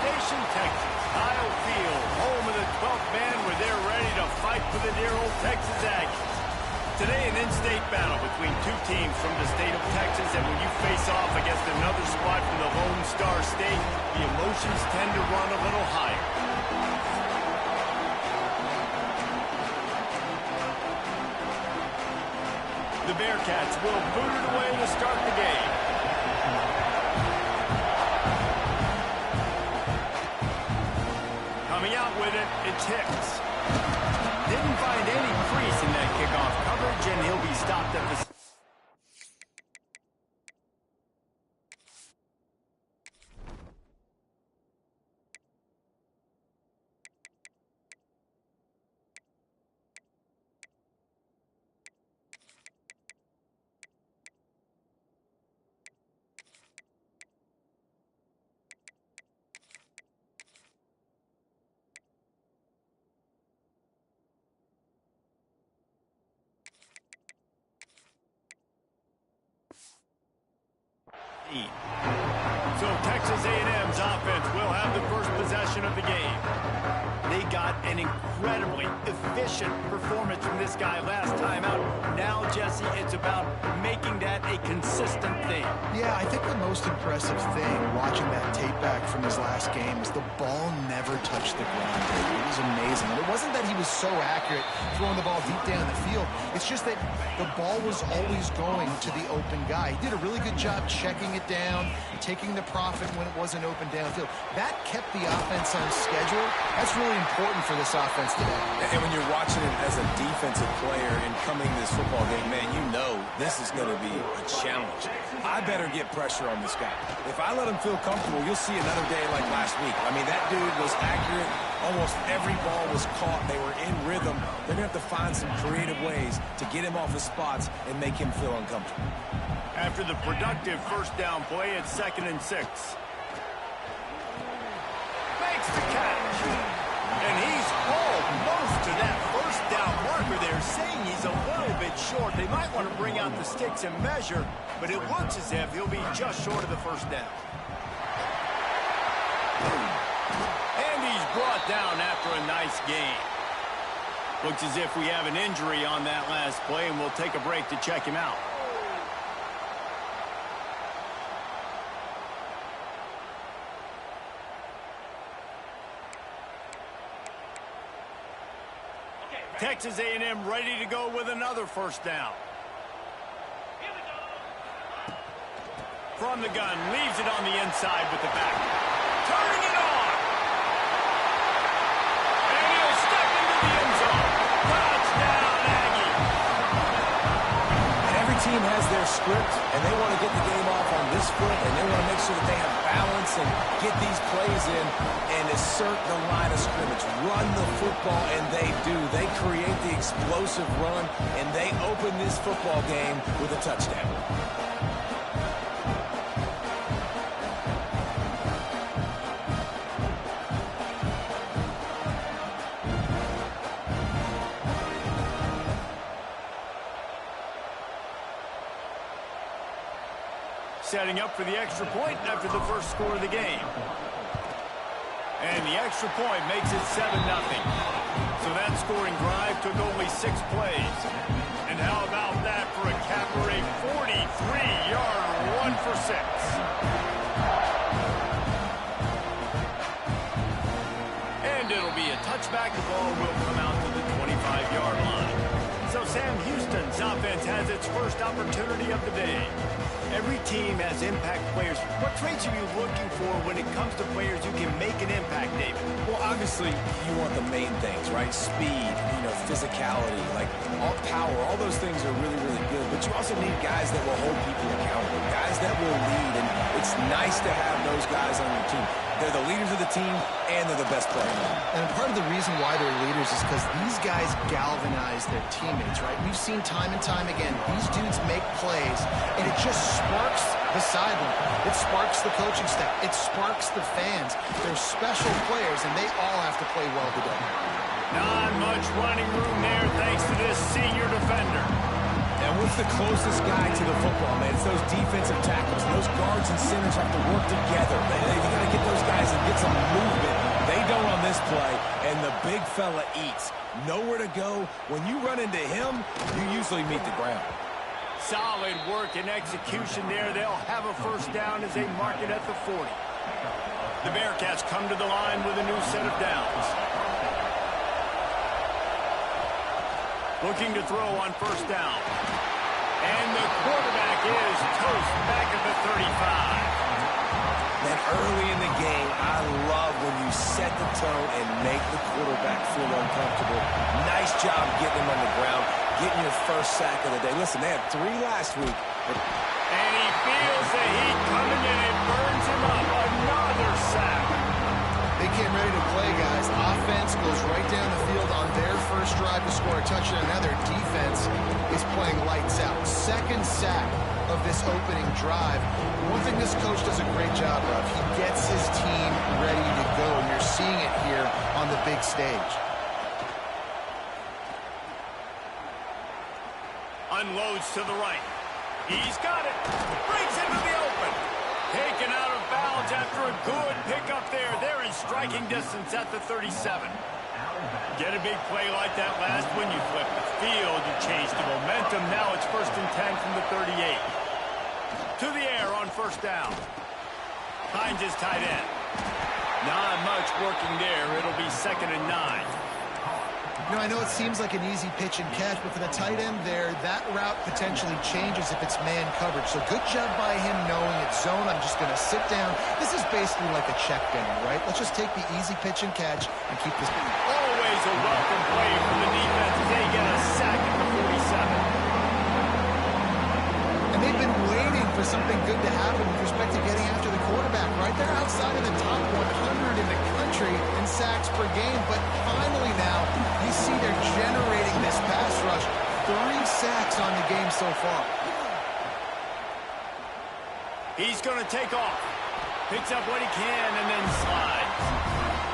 Station, Texas. Kyle Field, home of the 12th man, where they're ready to fight for the dear old Texas Aggies. Today, an in-state battle between two teams from the state of Texas, and when you face off against another squad from the Lone Star State, the emotions tend to run a little higher. The Bearcats will boot it away to start the game. Coming out with it, it's Hicks. Didn't find any crease in that kickoff coverage, and he'll be stopped at the... So Texas A&M's offense will have the first possession of the game. They got an incredibly efficient performance from this guy last time out. Now, Jesse, it's about making that a consistent thing. Yeah, I think the most impressive thing watching that tape back from his last game is the ball never touched the ground. It was amazing. And it wasn't that he was so accurate throwing the ball deep down the field. It's just that the ball was always going to the open guy. He did a really good job checking it down, taking the profit when it wasn't open downfield. That kept the offense on schedule. That's really important for this offense today. And when you're watching it as a defensive player and coming to this football game, man, you know this is going to be a challenge. I better get pressure on this guy. If I let him feel comfortable, you'll see another day like last week. I mean, that dude was accurate. Almost every ball was caught. They were in rhythm. They're going to have to find some creative ways to get him off his spots and make him feel uncomfortable. After the productive first down play, it's 2nd and 6. Makes the catch. And he's almost to that first down marker there, saying he's a little bit short. They might want to bring out the sticks and measure, but it looks as if he'll be just short of the first down. And he's brought down after a nice gain. Looks as if we have an injury on that last play, and we'll take a break to check him out. Texas A&M ready to go with another first down. From the gun, leaves it on the inside with the back. Turning it on. And he'll step into the end zone. Touchdown, Aggie. And every team has their script, and they want to get the game off on this foot, and they want to make sure that they have balance and get these plays in and assert the line of scrimmage. Run the football, and they do. They create the explosive run, and they open this football game with a touchdown. Setting up for the extra point after the first score of the game. And the extra point makes it 7-0. So that scoring drive took only 6 plays. And how about that for a capper, a 43-yarder, 1 for 6. And it'll be a touchback. The ball will come out to the 25-yard line. So Sam Houston's offense has its first opportunity of the day. Every team has impact players. What traits are you looking for when it comes to players who can make an impact, David? Well, obviously, you want the main things, right? Speed, physicality, like all power, all those things are really, really good. But you also need guys that will hold people accountable, guys that will lead. And it's nice to have those guys on your team. They're the leaders of the team, and they're the best players. And part of the reason why they're leaders is because these guys galvanize their teammates, right? We've seen time and time again, these dudes make plays, and it just sparks the sideline. It sparks the coaching staff. It sparks the fans. They're special players, and they all have to play well today. Not much running room there thanks to this senior defender. And what's the closest guy to the football, man? It's those defensive tackles. Those guards and centers have to work together. They got to get those guys in get some movement. They don't on this play, and the big fella eats. Nowhere to go. When you run into him, you usually meet the ground. Solid work and execution there. They'll have a first down as they mark it at the 40. The Bearcats come to the line with a new set of downs. Looking to throw on first down. And the quarterback is toast back at the 35. Then early in the game, I love when you set the tone and make the quarterback feel uncomfortable. Nice job getting him on the ground, getting your first sack of the day. Listen, they had 3 last week. And he feels the heat coming in and burns him up. Another sack. They came ready to play, guys. Offense goes right down the field on their first drive to score a touchdown. Now their defense is playing lights out. Second sack of this opening drive. One thing this coach does a great job of, he gets his team ready to go, and you're seeing it here on the big stage. Unloads to the right. He's got it. Brings it to the open. Taken out of bounds after a good pickup there. They're in striking distance at the 37. Get a big play like that last one, you flip the field, you change the momentum. Now it's 1st and 10 from the 38. To the air on first down. Hines is tight end. Not much working there. It'll be 2nd and 9. You know, I know it seems like an easy pitch and catch, but for the tight end there, that route potentially changes if it's man coverage. So good job by him knowing it's zone. I'm just going to sit down. This is basically like a check down, right? Let's just take the easy pitch and catch and keep this. Always a welcome play from the defense. They get a sack at the 47. And they've been waiting for something good to happen with respect to getting after the quarterback, right? They're outside of the top 100 in the country in sacks per game, but finally now you see they're generating this pass rush. 3 sacks on the game so far. He's going to take off. Picks up what he can and then slides.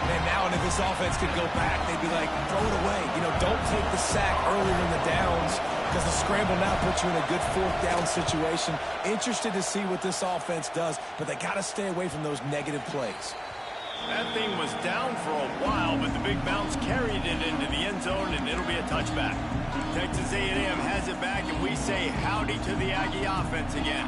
And now, and if this offense could go back, they'd be like, throw it away. You know, don't take the sack earlier in the downs, because the scramble now puts you in a good 4th down situation. Interested to see what this offense does, but they got to stay away from those negative plays. That thing was down for a while, but the big bounce carried it into the end zone, and it'll be a touchback. Texas A&M has it back, and we say howdy to the Aggie offense again.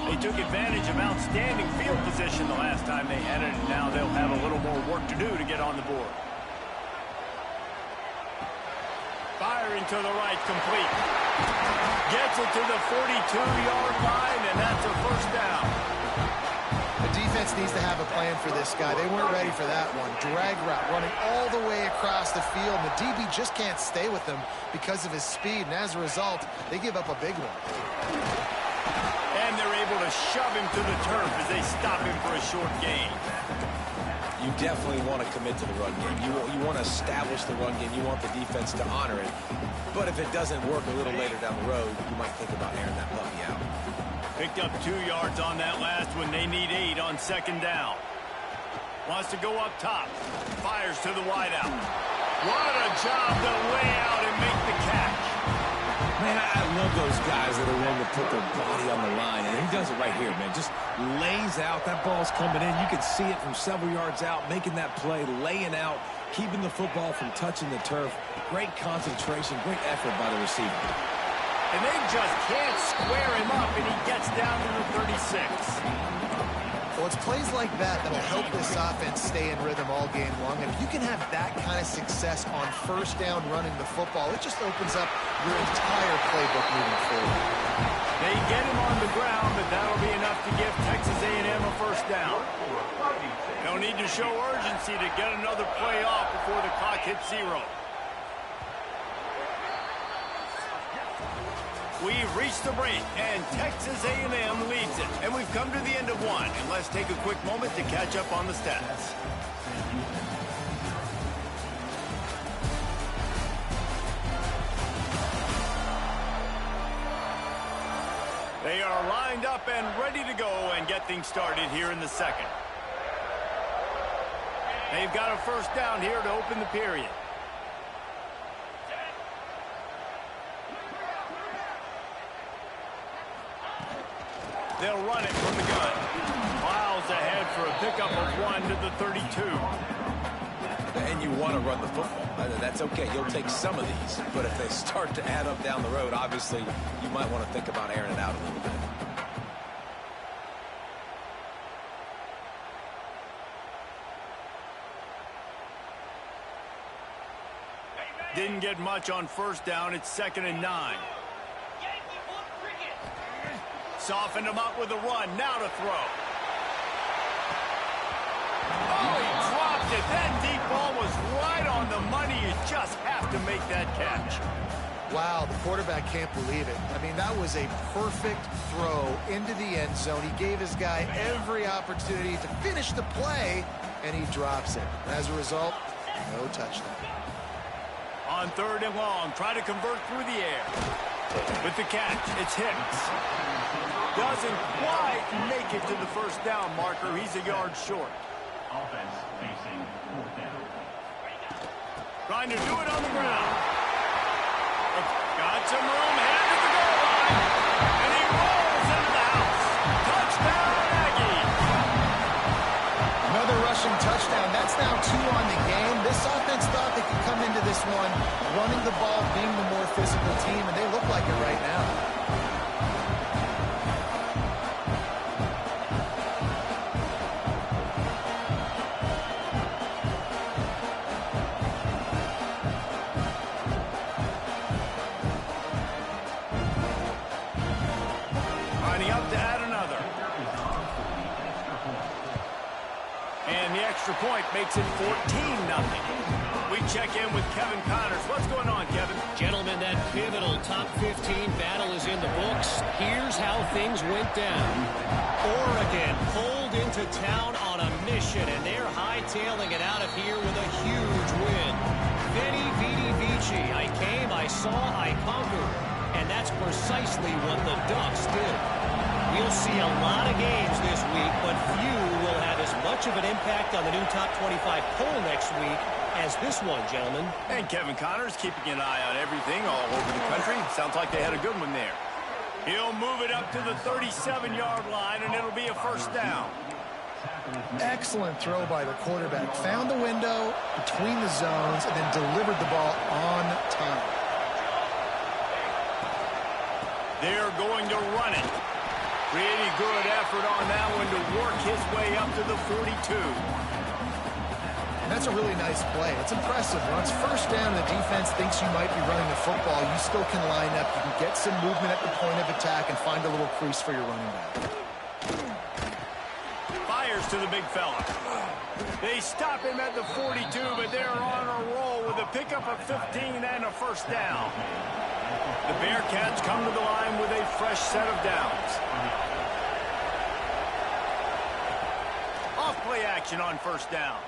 They took advantage of outstanding field position the last time they had it, and now they'll have a little more work to do to get on the board. Firing to the right, complete. Gets it to the 42-yard line, and that's a first down. The defense needs to have a plan for this guy. They weren't ready for that one. Drag route running all the way across the field. The DB just can't stay with him because of his speed, and as a result, they give up a big one. And they're able to shove him to the turf as they stop him for a short gain. You definitely want to commit to the run game. You want to establish the run game. You want the defense to honor it. But if it doesn't work a little later down the road, you might think about airing that puppy out. Picked up 2 yards on that last one. They need 8 on 2nd down. Wants to go up top. Fires to the wideout. What a job to lay out and make the catch. Man, I love those guys that are willing to put their body on the line, and he does it right here, man. Just lays out. That ball's coming in. You can see it from several yards out, making that play, laying out, keeping the football from touching the turf. Great concentration, great effort by the receiver. And they just can't square him up, and he gets down to the 36. Well, it's plays like that that'll help this offense stay in rhythm all game long. And if you can have that kind of success on first down running the football, it just opens up your entire playbook moving forward. They get him on the ground, but that'll be enough to give Texas A&M a first down. They'll need to show urgency to get another play off before the clock hits 0. We've reached the break, and Texas A&M leads it. And we've come to the end of 1. And let's take a quick moment to catch up on the stats. They are lined up and ready to go and get things started here in the 2nd. They've got a first down here to open the period. They'll run it from the gun. Miles ahead for a pickup of 1 to the 32. And you want to run the football. That's okay. You'll take some of these. But if they start to add up down the road, obviously, you might want to think about airing it out a little bit. Didn't get much on first down. It's 2nd and 9. Softened him up with a run. Now to throw. Oh, he dropped it. That deep ball was right on the money. You just have to make that catch. Wow, the quarterback can't believe it. I mean, that was a perfect throw into the end zone. He gave his guy every opportunity to finish the play, and he drops it. As a result, no touchdown. On 3rd and long, try to convert through the air. With the catch, it's Hicks. Doesn't quite make it to the first down marker. He's a yard short. Offense facing 4th down. Trying to do it on the ground. Got some room, headed to the goal line. And he rolls into the house. Touchdown, Aggies. Another rushing touchdown. That's now 2 on the game. This offense thought they could come into this one running the ball, being the more physical team, and they look like it right now. Lining up to add another. And the extra point makes it 14-0. We check in with Kevin Connors. What's going on, Kevin? Gentlemen, that pivotal top 15 battle is in the books. Here's how things went down. Oregon pulled into town on a mission, and they're hightailing it out of here with a huge win. Veni, vidi, vici. I came, I saw, I conquered. And that's precisely what the Ducks did. We'll see a lot of games this week, but few will have as much of an impact on the new top 25 poll next week as this one, gentlemen. And Kevin Connors keeping an eye on everything all over the country. Sounds like they had a good one there. He'll move it up to the 37-yard line, and it'll be a first down. Excellent throw by the quarterback. Found the window between the zones and then delivered the ball on time. They're going to run it. Pretty good effort on that one to work his way up to the 42. And that's a really nice play. It's impressive. Once first down, the defense thinks you might be running the football. You still can line up. You can get some movement at the point of attack and find a little crease for your running back. Fires to the big fella. They stop him at the 42, but they're on a roll with a pickup of 15 and a first down. The Bearcats come to the line with a fresh set of downs. Off-play action on first down.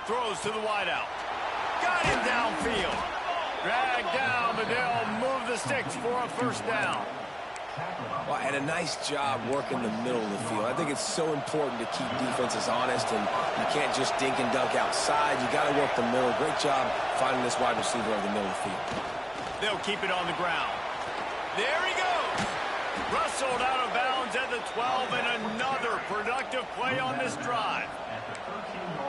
Throws to the wideout. Got him downfield. Dragged down, but they'll move the sticks for a first down. Well, and a nice job working the middle of the field. I think it's so important to keep defenses honest, and you can't just dink and dunk outside. You got to work the middle. Great job finding this wide receiver over the middle of the field. They'll keep it on the ground. There he goes. Rustled out of bounds at the 12, and another productive play on this drive.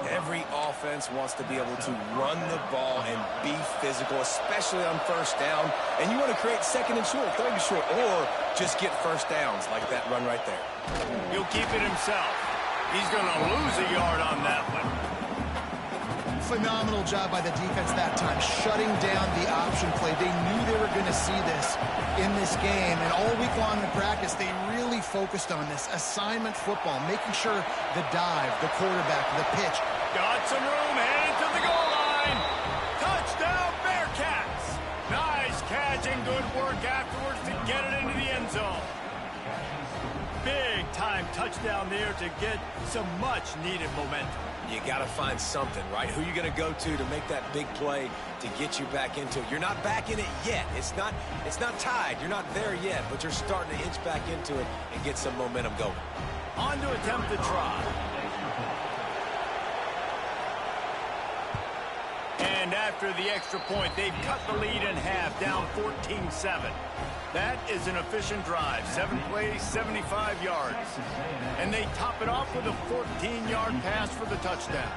Every offense wants to be able to run the ball and be physical, especially on first down. And you want to create 2nd and short, 3rd and short, or just get first downs like that run right there. He'll keep it himself. He's going to lose a yard on that one. Phenomenal job by the defense that time, shutting down the option play. They knew they were going to see this in this game, and all week long in practice, they really focused on this assignment football, making sure the dive, the quarterback, the pitch. Got some room, headed to the goal line. Touchdown, Bearcats. Nice catch and good work afterwards to get it into the end zone. Big-time touchdown there to get some much-needed momentum. You got to find something, right? Who you going to go to make that big play to get you back into it? You're not back in it yet. It's not tied. You're not there yet, but you're starting to inch back into it and get some momentum going. On to attempt the try. And And after the extra point, they've cut the lead in half, down 14-7. That is an efficient drive. 7 plays, 75 yards. And they top it off with a 14-yard pass for the touchdown.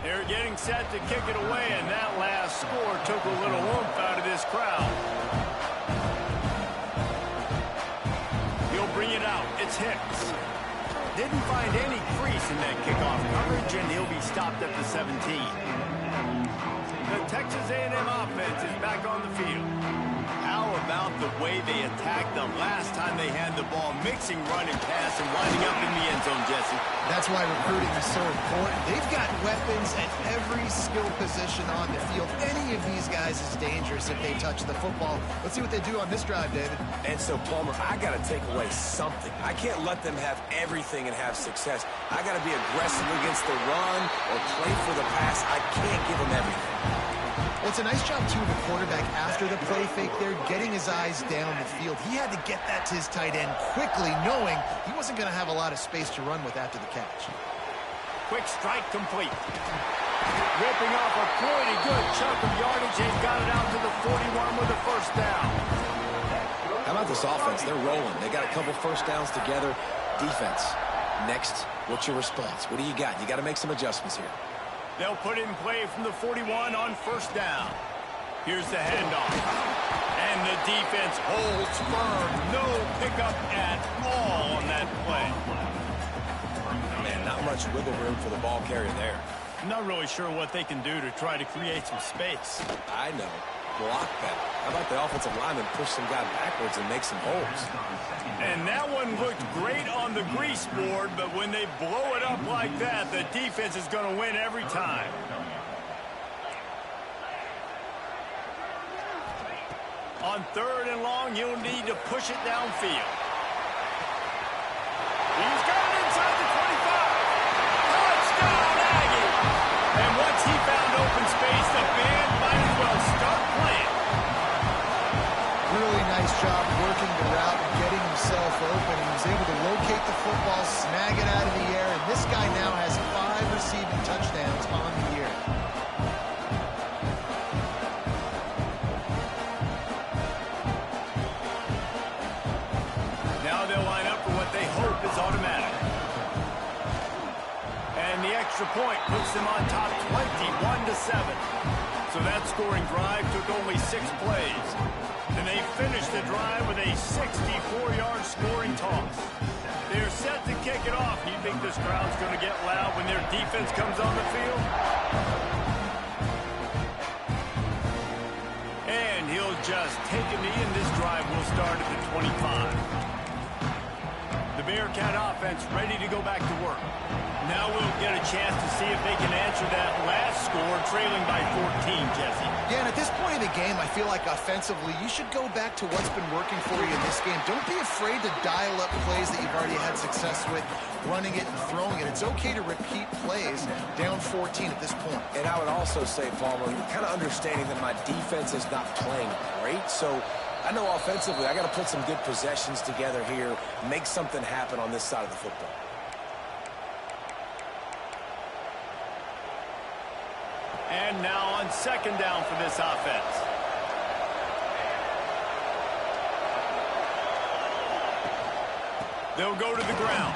They're getting set to kick it away, and that last score took a little oomph out of this crowd. He'll bring it out. It's Hicks. Didn't find any crease in that kickoff coverage, and he'll be stopped at the 17. The Texas A&M offense is back on the field. How about the way they attacked the last time they had the ball, mixing run and pass and winding up in the end zone, Jesse? That's why recruiting is so important. They've got weapons at every skill position on the field. Any of these guys is dangerous if they touch the football. Let's see what they do on this drive, David. And so, Palmer, I got to take away something. I can't let them have everything and have success. I got to be aggressive against the run or play for the pass. I can't give them everything. Well, it's a nice job, too, of the quarterback after the play fake there, getting his eyes down the field. He had to get that to his tight end quickly, knowing he wasn't going to have a lot of space to run with after the catch. Quick strike complete. Ripping off a pretty good chunk of yardage. They've got it out to the 41 with a first down. How about this offense? They're rolling. They got a couple first downs together. Defense. Next, what's your response? What do you got? You got to make some adjustments here. They'll put it in play from the 41 on first down. Here's the handoff. And the defense holds firm. No pickup at all on that play. Man, not much wiggle room for the ball carrier there. I'm not really sure what they can do to try to create some space. I know. Block better. How about the offensive lineman push some guy backwards and make some holes? And that one looked great on the grease board, but when they blow it up like that, the defense is going to win every time. On 3rd and long, you'll need to push it downfield. He's got it inside the 25. Touchdown, Aggie! And once he found open space, the band might as well start playing. Really nice job working the route and getting himself open. He was able to locate the football, snag it out of the air, and this guy now has 5 receiving touchdowns on the year. Now they'll line up for what they hope is automatic. And the extra point puts them on top 21-7. So that scoring drive took only 6 plays. And they finished the drive with a 64-yard scoring toss. They're set to kick it off. You think this crowd's going to get loud when their defense comes on the field? And he'll just take a knee, and this drive will start at the 25. The Bearcat offense ready to go back to work. Now we'll get a chance to see if they can answer that last score, trailing by 14, Jesse. Yeah, and at this point in the game, I feel like offensively, you should go back to what's been working for you in this game. Don't be afraid to dial up plays that you've already had success with, running it and throwing it. It's okay to repeat plays down 14 at this point. And I would also say, Palmer, kind of understanding that my defense is not playing great, so I know offensively I got to put some good possessions together here, make something happen on this side of the football. And now on 2nd down for this offense. They'll go to the ground.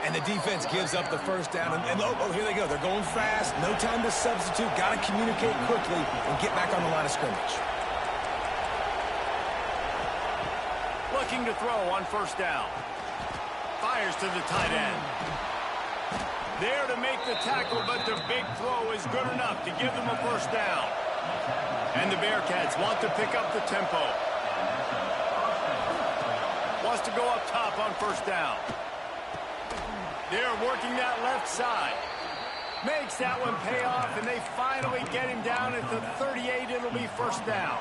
And the defense gives up the first down. And oh, here they go. They're going fast. No time to substitute. Got to communicate quickly and get back on the line of scrimmage. Looking to throw on first down. Fires to the tight end. There to make the tackle, but the big throw is good enough to give them a first down. And the Bearcats want to pick up the tempo. Wants to go up top on first down. They're working that left side. Makes that one pay off, and they finally get him down at the 38. It'll be first down.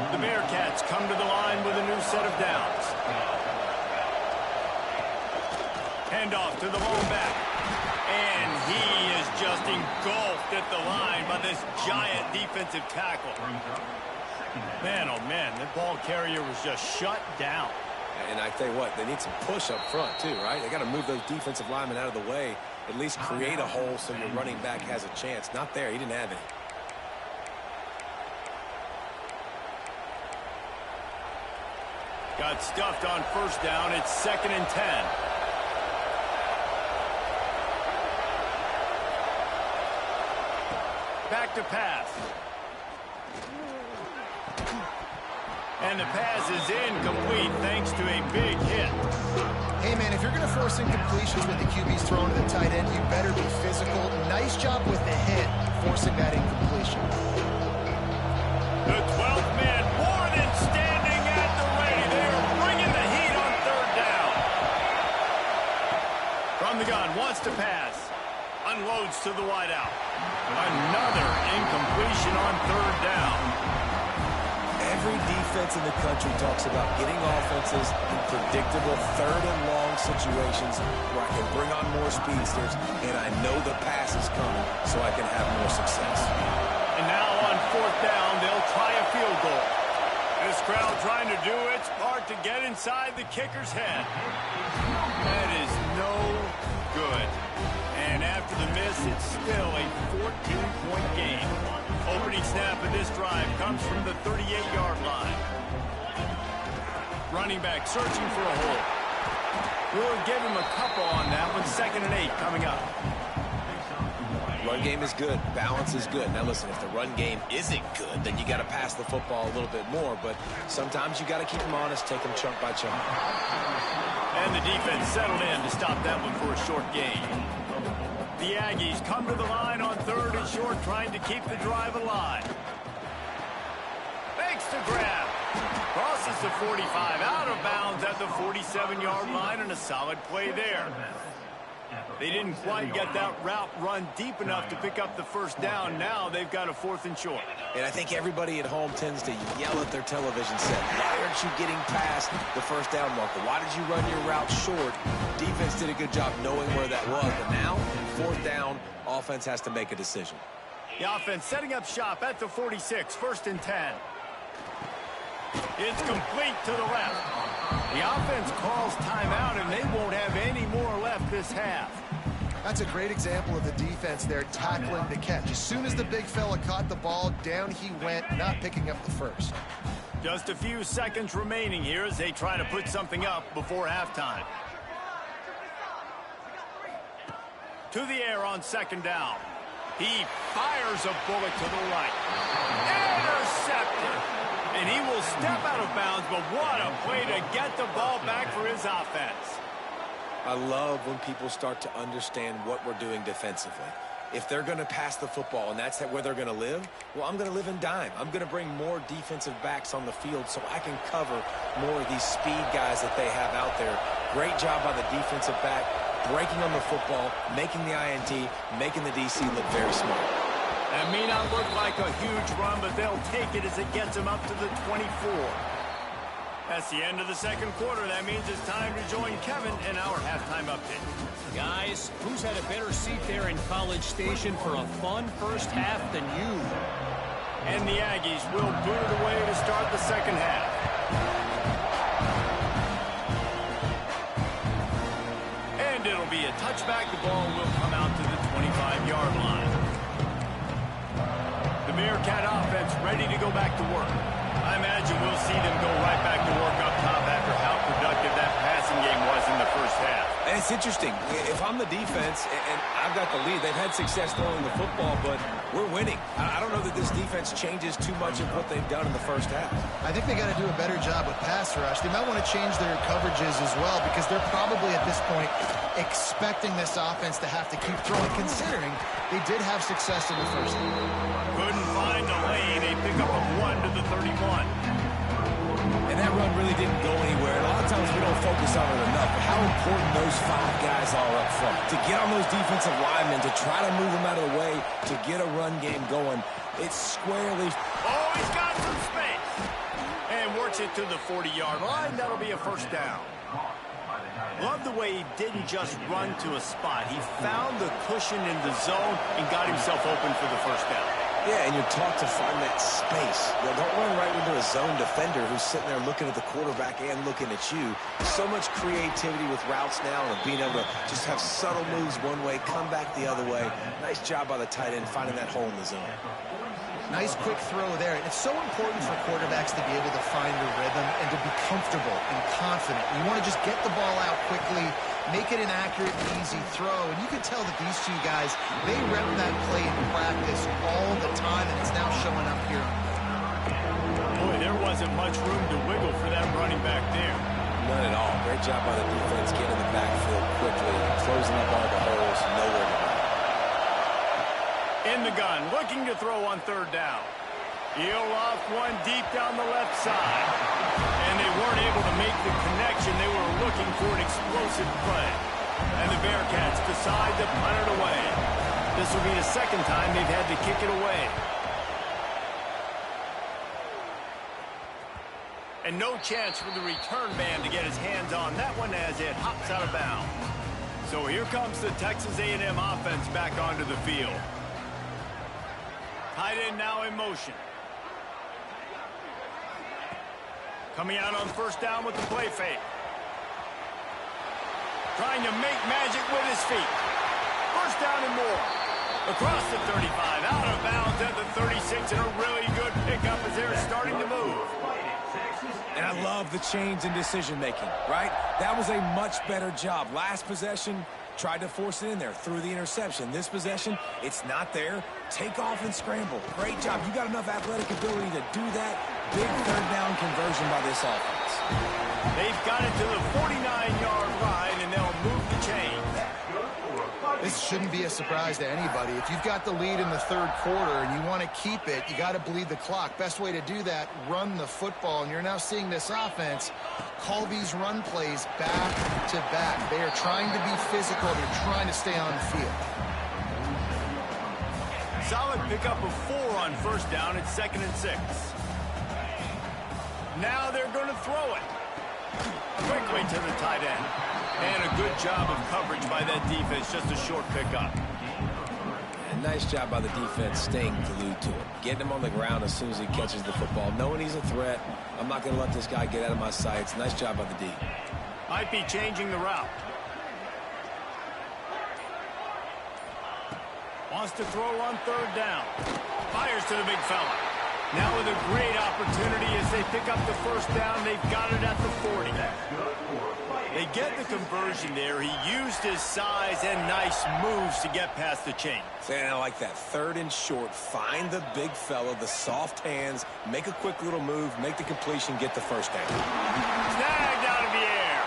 The Bearcats come to the line with a new set of downs. Handoff to the lone back. And he is just engulfed at the line by this giant defensive tackle. Man, oh man, that ball carrier was just shut down. And I tell you what, they need some push up front too, right? They got to move those defensive linemen out of the way At least create a hole so your running back has a chance. Not there. He didn't have any. Got stuffed on first down. It's 2nd and 10. Back to pass. And the pass is incomplete thanks to a big hit. Hey, man, if you're going to force incompletions when the QB's thrown to the tight end, you better be physical. Nice job with the hit, forcing that incompletion. The 12th man more than standing at the ready. They are bringing the heat on 3rd down. From the gun, wants to pass. Unloads to the wideout. Another incompletion on 3rd down. Every defense in the country talks about getting offenses in predictable 3rd and long situations where I can bring on more speedsters and I know the pass is coming so I can have more success. And now on 4th down, they'll try a field goal. This crowd trying to do its part to get inside the kicker's head. That is no good. And after the miss, it's still a 14-point game. Opening snap of this drive comes from the 38-yard line. Running back searching for a hole. We'll give him a couple on that one. 2nd and 8 coming up. Run game is good. Balance is good. Now listen, if the run game isn't good, then you got to pass the football a little bit more. But sometimes you got to keep them honest, take them chunk by chunk. And the defense settled in to stop that one for a short gain. The Aggies come to the line on 3rd and short, trying to keep the drive alive. Fakes to grab. Crosses the 45, out of bounds at the 47-yard line, and a solid play there. They didn't quite get that route run deep enough to pick up the first down. Now they've got a 4th and short. And I think everybody at home tends to yell at their television set. Why aren't you getting past the first down marker? Why did you run your route short? Defense did a good job knowing where that was. But now, 4th down, offense has to make a decision. The offense setting up shop at the 46, 1st and 10. It's complete to the left. The offense calls timeout, and they won't have any more left this half. That's a great example of the defense there tackling the catch. As soon as the big fella caught the ball, down he went, not picking up the first. Just a few seconds remaining here as they try to put something up before halftime. To the air on 2nd down. He fires a bullet to the right. Intercepted. And he will step out of bounds, but what a play to get the ball back for his offense. I love when people start to understand what we're doing defensively. If they're going to pass the football and that's where they're going to live, well, I'm going to live in dime. I'm going to bring more defensive backs on the field so I can cover more of these speed guys that they have out there. Great job by the defensive back, breaking on the football, making the INT, making the DC look very smart. That may not look like a huge run, but they'll take it as it gets them up to the 24. That's the end of the 2nd quarter. That means it's time to join Kevin in our halftime update. Guys, who's had a better seat there in College Station for a fun first half than you? And the Aggies will boot it away to start the 2nd half. And it'll be a touchback. The ball will come out to the 25-yard line. The Meerkat offense ready to go back to work. I imagine we'll see them go right back to work up top after how productive that passing game was in the first half. And it's interesting. If I'm the defense and I've got the lead, they've had success throwing the football, but we're winning. I don't know that this defense changes too much of what they've done in the first half. I think they got to do a better job with pass rush. They might want to change their coverages as well because they're probably at this point expecting this offense to have to keep throwing, considering they did have success in the first half. Couldn't find the lane. A pickup of 1 to the 31. And that run really didn't go anywhere. And a lot of times we don't focus on it enough, but how important those 5 guys are up front. To get on those defensive linemen, to try to move them out of the way, to get a run game going, it's squarely... Oh, he's got some space. And works it to the 40-yard line. That'll be a first down. Love the way he didn't just run to a spot. He found the cushion in the zone and got himself open for the first down. Yeah, and you're taught to find that space. You know, don't run right into a zone defender who's sitting there looking at the quarterback and looking at you. So much creativity with routes now and being able to just have subtle moves one way, come back the other way. Nice job by the tight end finding that hole in the zone. Nice quick throw there. And it's so important for quarterbacks to be able to find their rhythm and to be comfortable and confident. You want to just get the ball out quickly, make it an accurate, easy throw. And you can tell that these two guys, they rep that play in practice all the time, and it's now showing up here. Boy, there wasn't much room to wiggle for that running back there. None at all. Great job by the defense getting in the backfield quickly, closing up all the holes, nowhere to go. In the gun, looking to throw on third down. He'll off one deep down the left side. And they weren't able to make the connection. They were looking for an explosive play. And the Bearcats decide to punt it away. This will be the second time they've had to kick it away. And no chance for the return man to get his hands on that one as it hops out of bounds. So here comes the Texas A&M offense back onto the field. Tight end now in motion. Coming out on first down with the play fake. Trying to make magic with his feet. First down and more. Across the 35, out of bounds at the 36, and a really good pickup as they're starting to move. And I love the change in decision-making, right? That was a much better job. Last possession, tried to force it in there, threw the interception. This possession, it's not there. Take off and scramble. Great job. You got enough athletic ability to do that. Big third down conversion by this offense. They've got it to the 49-yard line, and they'll move the chain. This shouldn't be a surprise to anybody. If you've got the lead in the third quarter and you want to keep it, you got to bleed the clock. Best way to do that, run the football. And you're now seeing this offense call these run plays back to back. They are trying to be physical. They're trying to stay on the field. Solid pickup of 4 on first down. It's 2nd and 6. Now they're going to throw it. Quickly to the tight end. And a good job of coverage by that defense. Just a short pickup. And nice job by the defense staying glued to it. Getting him on the ground as soon as he catches the football. Knowing he's a threat. I'm not going to let this guy get out of my sights. Nice job by the D. Might be changing the route. Wants to throw on third down. Fires to the big fella. Now with a great opportunity as they pick up the first down. They've got it at the 40. They get the conversion there. He used his size and nice moves to get past the chain. And I like that. 3rd and short. Find the big fella, the soft hands, make a quick little move, make the completion, get the first down. Snagged out of the air.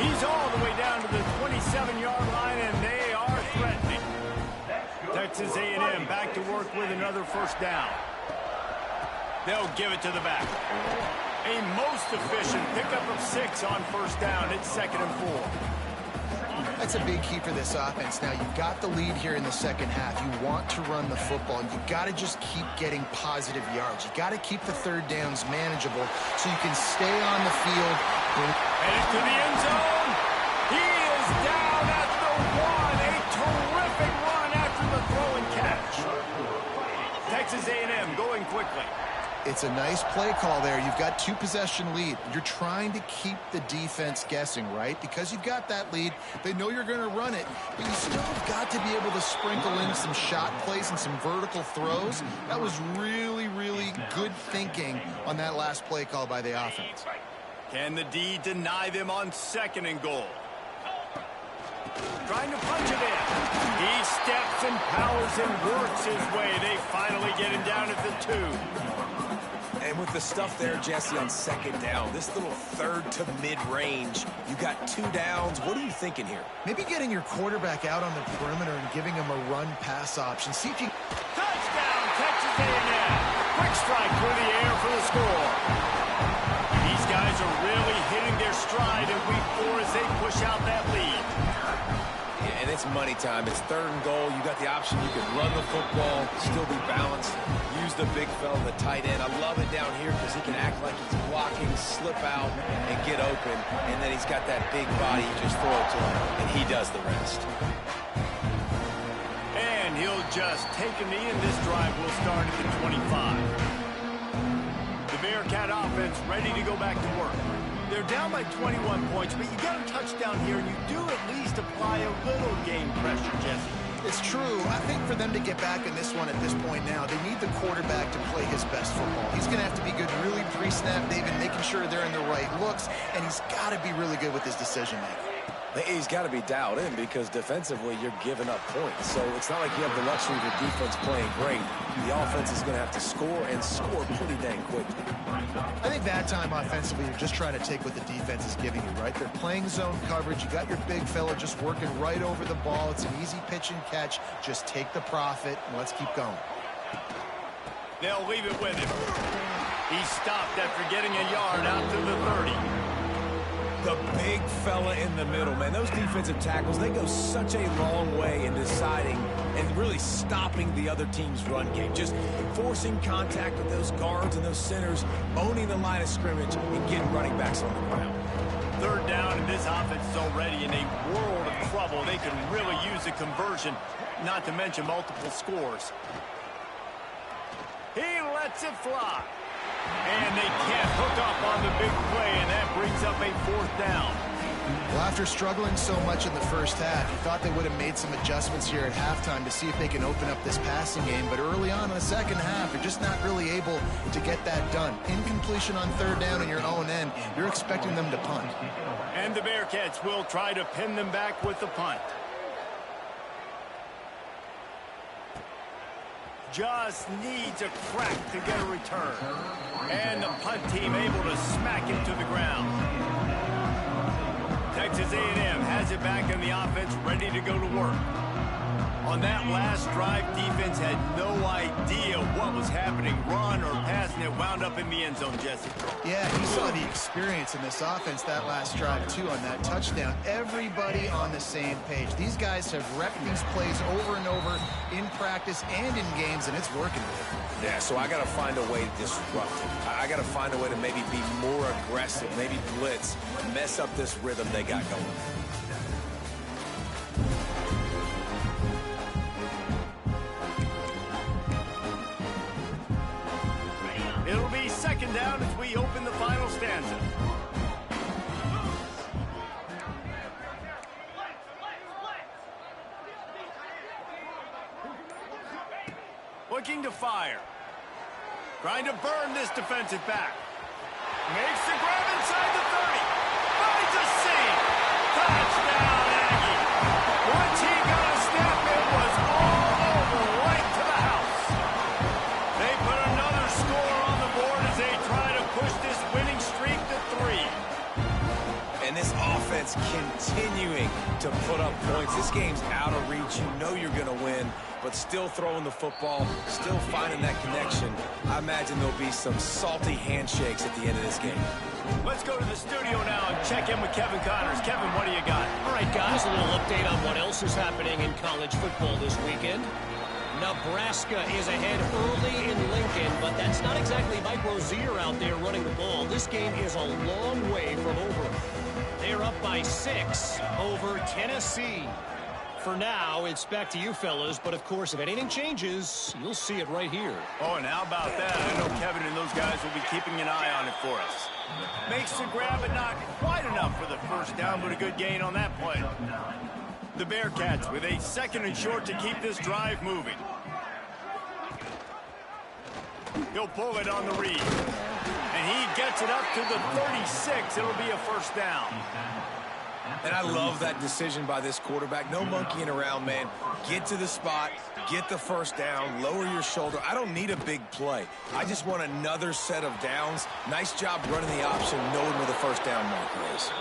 He's all the way down to the 27-yard line, and they are threatening. Texas A&M back to work with another first down. They'll give it to the back. A most efficient pickup of 6 on first down. It's 2nd and 4. That's a big key for this offense. Now, you've got the lead here in the second half. You want to run the football. You've got to just keep getting positive yards. You've got to keep the third downs manageable so you can stay on the field. Headed to the end zone. He is down at the 1. A terrific run after the throw and catch. Texas A&M going quickly. It's a nice play call there. You've got 2-possession lead. You're trying to keep the defense guessing, right? Because you've got that lead, they know you're going to run it, but you still have got to be able to sprinkle in some shot plays and some vertical throws. That was really, really good thinking on that last play call by the offense. Can the D deny them on 2nd and goal? Trying to punch it in. He steps and powers and works his way. They finally get him down at the 2. And with the stuff there, Jesse, on 2nd down, this little 3rd to mid-range, you got 2 downs. What are you thinking here? Maybe getting your quarterback out on the perimeter and giving him a run-pass option. See if you... Touchdown, Texas A&M. Quick strike through the air for the score. These guys are really hitting their stride in week 4 as they push out that lead. Yeah, and it's money time. It's 3rd and goal. You got the option. You can run the football, still be balanced, use the big fella, the tight end. I love it down here because he can act like he's blocking, slip out, and get open. And then he's got that big body. You just throw it to him, and he does the rest. And he'll will just take a knee, and this drive will start at the 25. The Bearcat offense ready to go back to work. They're down by 21 points, but you got a touchdown here, and you do at least apply a little game pressure, Jesse. It's true. I think for them to get back in this one at this point now, they need the quarterback to play his best football. He's going to have to be good really pre-snap, David, making sure they're in the right looks, and he's got to be really good with his decision-making. He's got to be dialed in because defensively you're giving up points. So it's not like you have the luxury of your defense playing great. The offense is going to have to score and score pretty dang quick. I think that time offensively you're just trying to take what the defense is giving you, right? They're playing zone coverage. You got your big fella just working right over the ball. It's an easy pitch and catch. Just take the profit and let's keep going. They'll leave it with him. He stopped after getting a yard out to the 30. The big fella in the middle, man. Those defensive tackles, they go such a long way in deciding and really stopping the other team's run game. Just forcing contact with those guards and those centers, owning the line of scrimmage, and getting running backs on the ground. Third down, and this offense is already in a world of trouble. They can really use a conversion, not to mention multiple scores. He lets it fly. And they can't hook up on the big play, and that brings up a fourth down. Well, after struggling so much in the first half, you thought they would have made some adjustments here at halftime to see if they can open up this passing game. But early on in the second half, they're just not really able to get that done. Incompletion on third down in your own end, you're expecting them to punt. And the Bearcats will try to pin them back with the punt. Just needs a crack to get a return. And the punt team able to smack him to the ground. Texas A&M has it back in the offense, ready to go to work. On that last drive, defense had no idea what was happening. Run or pass, and it wound up in the end zone, Jesse. Yeah, he saw the experience in this offense that last drive, too, on that touchdown. Everybody on the same page. These guys have repped these plays over and over in practice and in games, and it's working. Yeah, so I got to find a way to disrupt it. I got to find a way to maybe be more aggressive, maybe blitz, mess up this rhythm they got going. It'll be second down as we open the final stanza. Looking to fire. Trying to burn this defensive back. Makes the grab inside the 30. Finds a seam. Touchdown, Aggie. Once he got a snap, it was all over, right to the house. They put another score on the board as they try to push this winning streak to 3. And this offense continuing to put up points. This game's out of reach. You know you're going to win, but still throwing the football, still finding that connection. I imagine there'll be some salty handshakes at the end of this game. Let's go to the studio now and check in with Kevin Connors. Kevin, what do you got? All right, guys, a little update on what else is happening in college football this weekend. Nebraska is ahead early in Lincoln, but that's not exactly Mike Rozier out there running the ball. This game is a long way from over. They're up by 6 over Tennessee. For now, it's back to you fellas, but of course, if anything changes, you'll see it right here. Oh, and how about that? I know Kevin and those guys will be keeping an eye on it for us. Makes the grab, but not quite enough for the first down, but a good gain on that play. The Bearcats with a second and short to keep this drive moving. He'll pull it on the read. And he gets it up to the 36. It'll be a first down. And I love that decision by this quarterback. No monkeying around, man. Get to the spot, get the first down, lower your shoulder. I don't need a big play. I just want another set of downs. Nice job running the option, knowing where the first down marker is.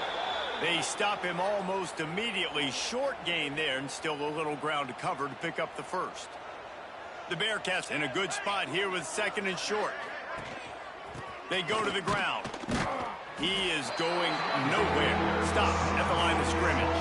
They stop him almost immediately. Short gain there, and still a little ground to cover to pick up the first. The Bearcats in a good spot here with second and short. They go to the ground. He is going nowhere. Stop at the line of scrimmage.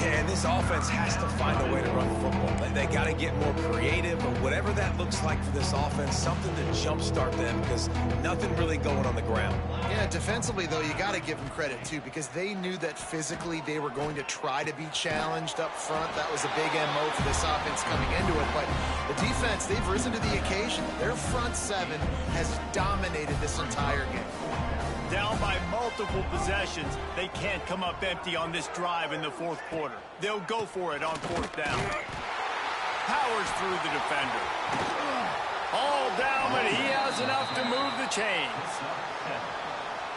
Yeah, and this offense has to find a way to run the football. They got to get more creative, but whatever that looks like for this offense, something to jumpstart them because nothing really going on the ground. Yeah, defensively, though, you got to give them credit, too, because they knew that physically they were going to try to be challenged up front. That was a big MO for this offense coming into it. But the defense, they've risen to the occasion. Their front seven has dominated this entire game. Down by multiple possessions, they can't come up empty on this drive in the fourth quarter. They'll go for it on fourth down. Powers through the defender. All down, but he has enough to move the chains.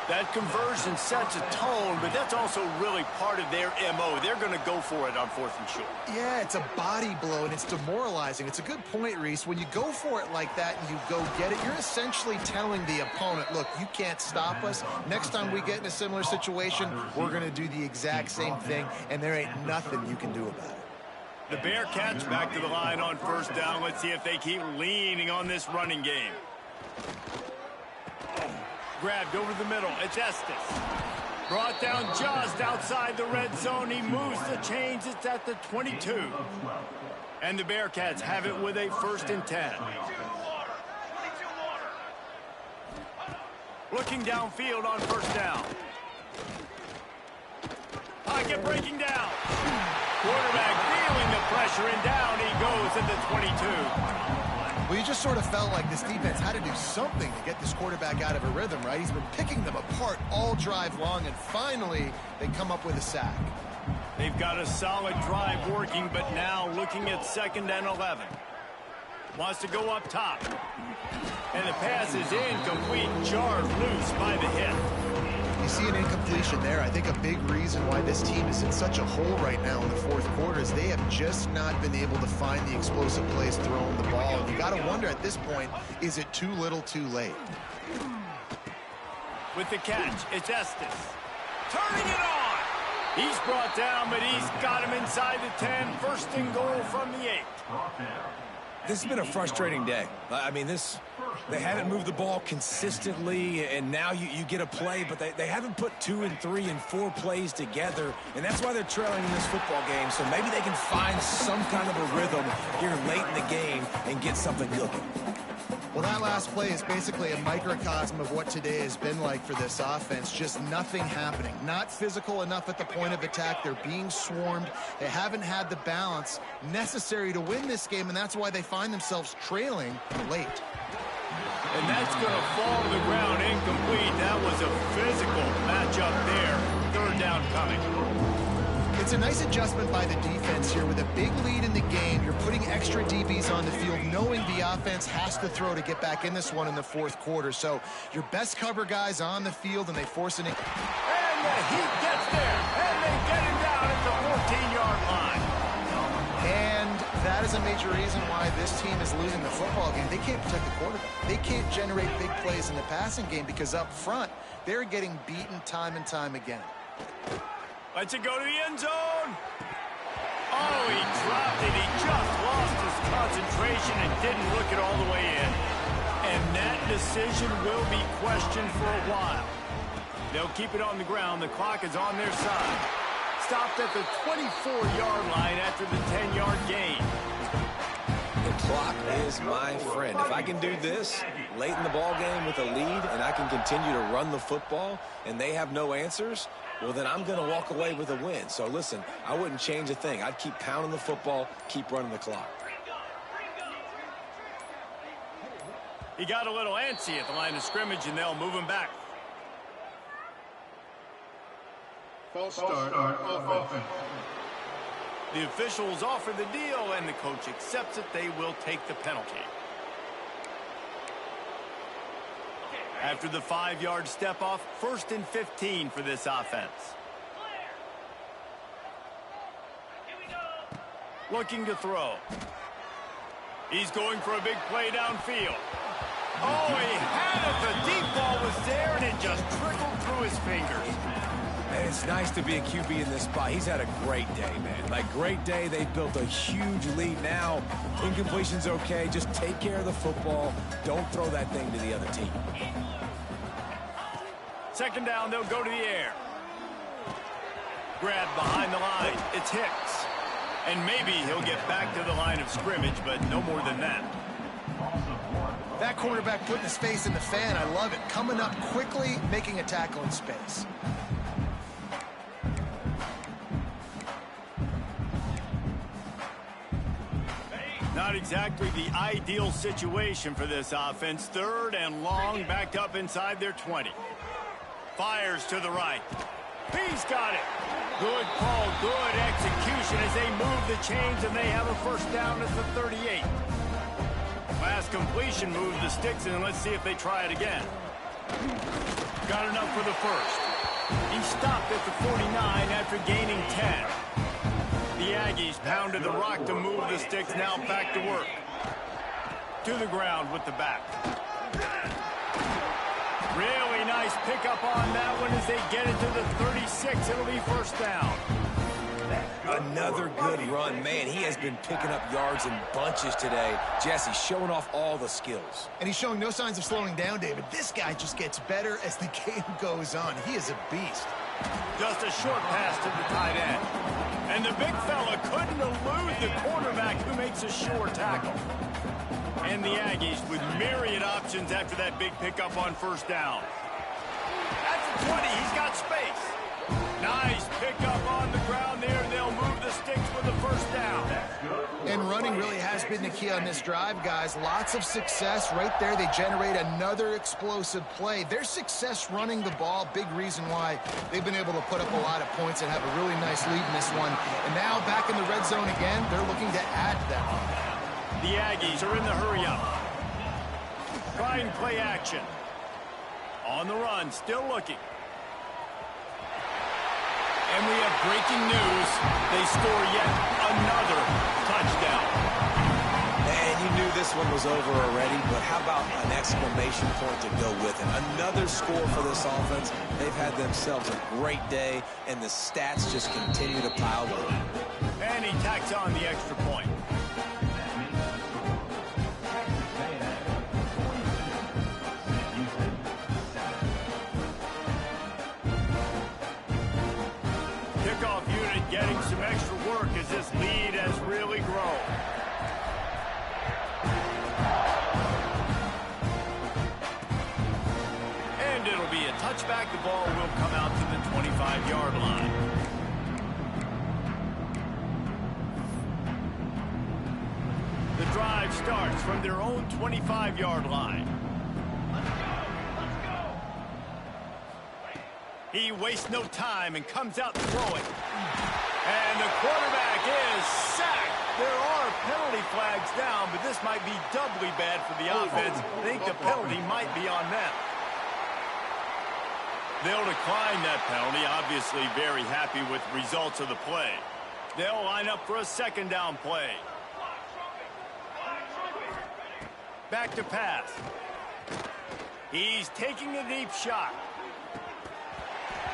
That conversion sets a tone, but that's also really part of their MO. They're going to go for it on fourth and short. Yeah, it's a body blow, and it's demoralizing. It's a good point, Reese. When you go for it like that and you go get it, you're essentially telling the opponent, look, you can't stop us. Next time we get in a similar situation, we're going to do the exact same thing, and there ain't nothing you can do about it. The Bearcats back to the line on first down. Let's see if they keep leaning on this running game. Grabbed over the middle. It's Estes. Brought down just outside the red zone. He moves the chains. It's at the 22. And the Bearcats have it with a 1st and 10. Looking downfield on first down. Pocket breaking down. Quarterback feeling the pressure, and down he goes at the 22. Well, you just sort of felt like this defense had to do something to get this quarterback out of a rhythm, right? He's been picking them apart all drive long, and finally they come up with a sack. They've got a solid drive working, but now looking at 2nd and 11. Wants to go up top. And the pass is incomplete, jarred loose by the hit. You see an incompletion there. I think a big reason why this team is in such a hole right now in the fourth quarter is they have just not been able to find the explosive plays throwing the ball. And you got to wonder at this point, is it too little too late? With the catch, it's Estes. Turning it on. He's brought down, but he's got him inside the 10. 1st and goal from the 8. This has been a frustrating day. I mean, they haven't moved the ball consistently, and now you get a play, but they haven't put 2 and 3 and 4 plays together, and that's why they're trailing in this football game. So maybe they can find some kind of a rhythm here late in the game and get something cooking. Well, that last play is basically a microcosm of what today has been like for this offense. Just nothing happening. Not physical enough at the point of attack. They're being swarmed. They haven't had the balance necessary to win this game, and that's why they find themselves trailing late. And that's going to fall to the ground incomplete. That was a physical matchup there. 3rd down coming. It's a nice adjustment by the defense here. With a big lead in the game, you're putting extra DBs on the field, knowing the offense has to throw to get back in this one in the fourth quarter. So your best cover guys on the field, and they force it in. And the Heat gets there, and they get him down at the 14-yard line. And that is a major reason why this team is losing the football game. They can't protect the quarterback. They can't generate big plays in the passing game because up front, they're getting beaten time and time again. Lets it go to the end zone. Oh, he dropped it. He just lost his concentration and didn't look it all the way in. And that decision will be questioned for a while. They'll keep it on the ground. The clock is on their side. Stopped at the 24-yard line after the 10-yard gain. The clock is my friend. If I can do this late in the ball game with a lead and I can continue to run the football and they have no answers, well, then I'm going to walk away with a win. So, listen, I wouldn't change a thing. I'd keep pounding the football, keep running the clock. He got a little antsy at the line of scrimmage, and they'll move him back. False start offense. The officials offer the deal, and the coach accepts it. They will take the penalty. After the 5-yard step off, 1st and 15 for this offense. Looking to throw. He's going for a big play downfield. Oh, he had it. The deep ball was there, and it just trickled through his fingers. And it's nice to be a QB in this spot. He's had a great day, man. Like, great day. They've built a huge lead now. Incompletion's okay. Just take care of the football. Don't throw that thing to the other team. 2nd down, they'll go to the air. Grab behind the line. It's Hicks. And maybe he'll get back to the line of scrimmage, but no more than that. That quarterback putting his face in the fan, I love it. Coming up quickly, making a tackle in space. Not exactly the ideal situation for this offense. 3rd and long, backed up inside their 20. Fires to the right. He's got it. Good call, good execution as they move the chains, and they have a first down at the 38. Last completion moved the sticks, and let's see if they try it again. Got enough for the first. He stopped at the 49 after gaining 10. The Aggies pounded the rock to move the sticks, now back to work. To the ground with the back. Really nice pickup on that one as they get it to the 36. It'll be first down. Another good run. Man, he has been picking up yards in bunches today. Jesse showing off all the skills. And he's showing no signs of slowing down, David. This guy just gets better as the game goes on. He is a beast. Just a short pass to the tight end. And the big fella couldn't elude the quarterback who makes a sure tackle. And the Aggies with myriad options after that big pickup on first down. At the 20, he's got space. Nice pickup on the ground there. They'll move the sticks with the first down. And running really has been the key on this drive, guys. Lots of success right there. They generate another explosive play. Their success running the ball, big reason why they've been able to put up a lot of points and have a really nice lead in this one. And now back in the red zone again, they're looking to add to that. The Aggies are in the hurry-up. Try and play action. On the run, still looking. And we have breaking news. They score yet another touchdown. And you knew this one was over already, but how about an exclamation point to go with it? Another score for this offense. They've had themselves a great day, and the stats just continue to pile up. And he tacks on the extra point. Kickoff unit getting some extra work as this lead has really grown. And it'll be a touchback. The ball will come out to the 25-yard line. The drive starts from their own 25-yard line. He wastes no time and comes out throwing. And the quarterback is sacked. There are penalty flags down, but this might be doubly bad for the offense. I think the penalty might be on them. They'll decline that penalty, obviously very happy with the results of the play. They'll line up for a second down play. Back to pass. He's taking a deep shot.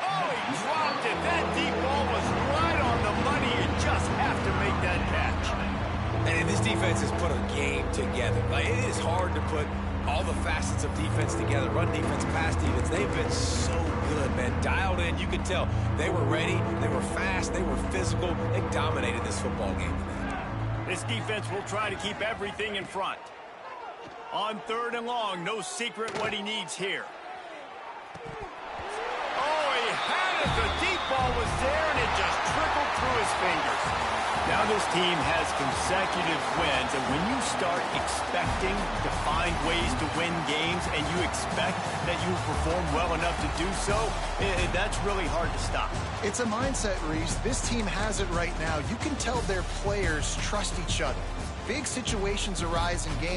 Oh, he dropped it. That deep ball was right on the money. You just have to make that catch. And this defense has put a game together. Like, it is hard to put all the facets of defense together. Run defense, pass defense. They've been so good, man. Dialed in. You can tell they were ready. They were fast. They were physical. They dominated this football game today. This defense will try to keep everything in front. On 3rd and long, no secret what he needs here. Oh, he had it. The deep ball was there, and it just trickled through his fingers. Now this team has consecutive wins, and when you start expecting to find ways to win games and you expect that you perform well enough to do so, that's really hard to stop. It's a mindset, Reese. This team has it right now. You can tell their players trust each other. Big situations arise in games.